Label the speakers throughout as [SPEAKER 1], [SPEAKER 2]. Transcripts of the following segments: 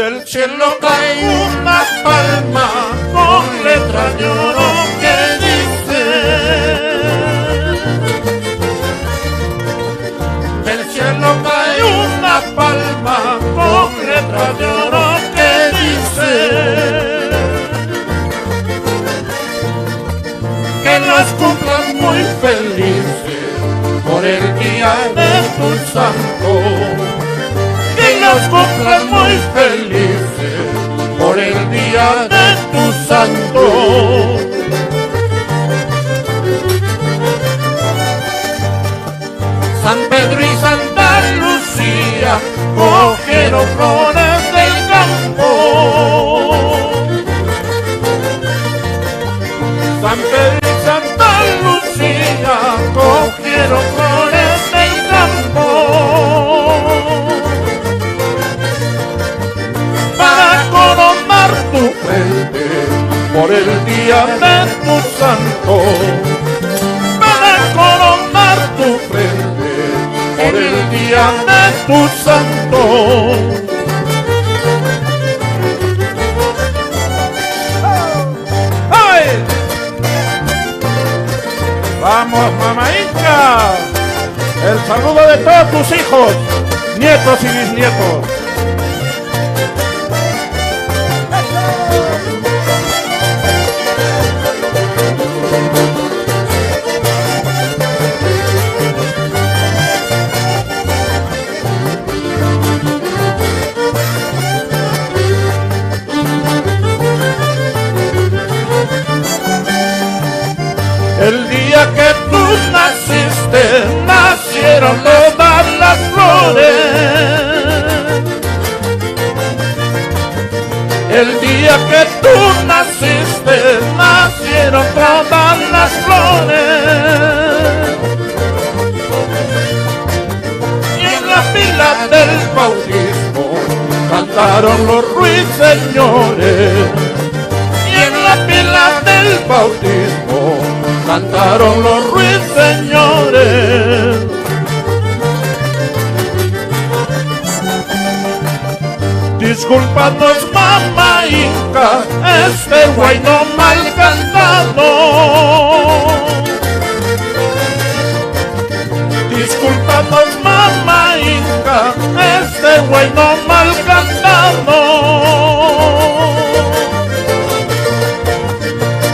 [SPEAKER 1] Del cielo cae una palma con letra de oro que dice: del cielo cae una palma con letra de oro que dice que las cumplas muy felices por el día de tu santo. Que las cumplas muy felices por el día de tu santo. San Pedro y Santa Lucía cogieron flores del campo. San Pedro y Santa Lucía cogieron flores del campo para coronar tu frente por el día de tu santo. Para coronar tu frente por el día de tu santo. ¡Ay! Vamos, mamá Inca, el saludo de todos tus hijos, nietos y bisnietos. El día que tú naciste, nacieron todas las flores. El día que tú naciste, nacieron todas las flores. Y en la pila del bautismo cantaron los ruiseñores. Y en la pila del bautismo cantaron los ruiseñores. Discúlpanos, mamá Inca, este guayno mal cantado. Discúlpanos, mamá Inca, este guayno mal cantado.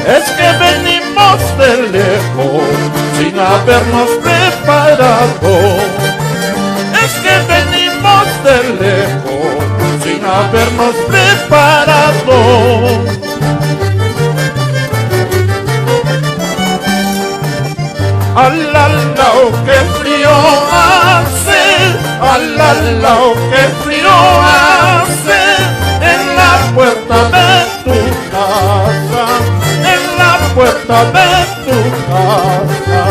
[SPEAKER 1] Es que venimos de lejos sin habernos preparado. Es que venimos de lejos sin habernos preparado. Alalao, qué frío hace, alalao, qué frío hace en la puerta de tu casa. Puerta de tu casa.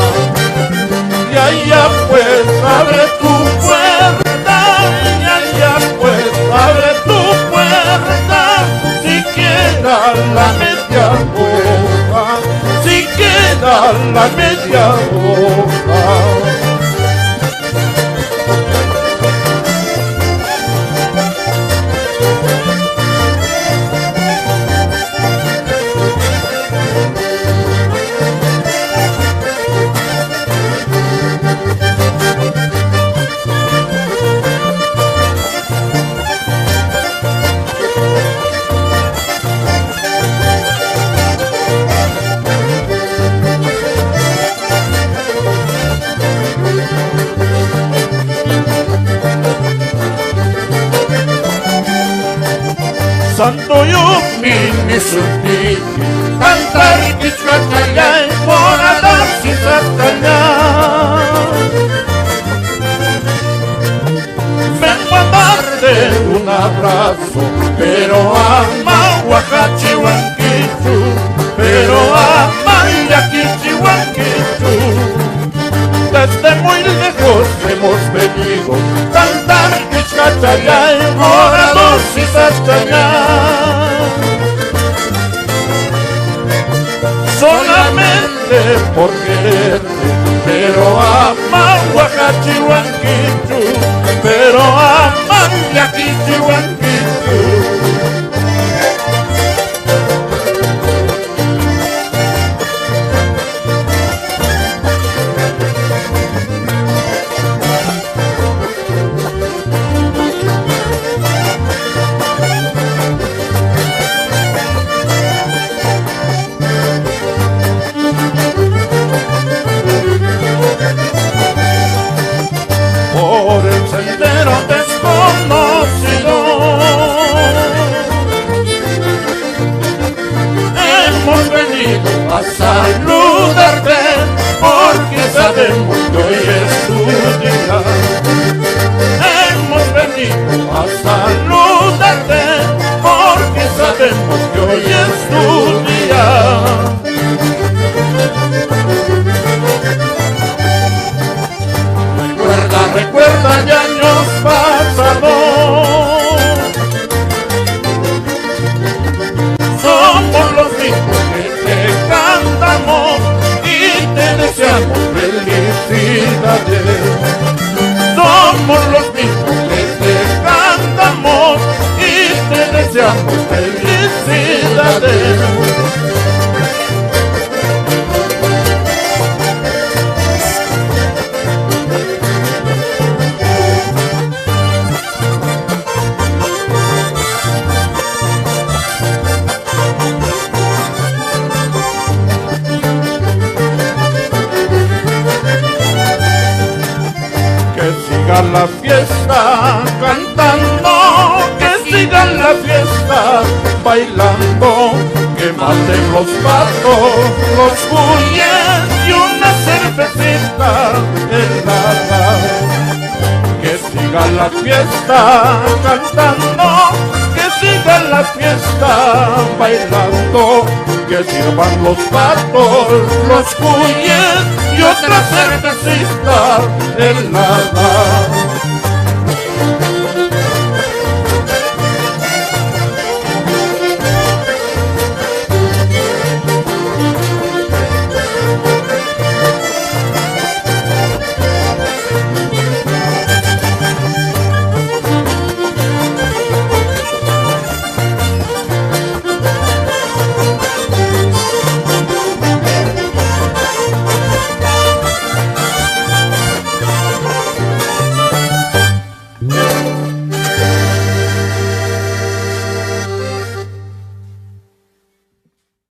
[SPEAKER 1] Y allá pues abre tu puerta. Y allá pues abre tu puerta. Siquiera la media hoja. Siquiera la media hoja. Santo yo mini suti cantar kichkachaya por dar sin vengo a darte un abrazo, pero ama Huacachihuanquichu, pero ama Yaquichihuanquichu. Desde muy lejos hemos venido cantar kichkachaya por y solamente por quererte, pero ama Huacachihuanquichu, pero ama Yaquichihuanquichu. deseamos felicidades. Que sigan la fiesta cantando, que sigan la fiesta bailando, que maten los patos, los cuyes y una cervecita helada. Que sigan la fiesta cantando, que sigan la fiesta bailando, que sirvan los patos, los cuyes y otra cervecita helada.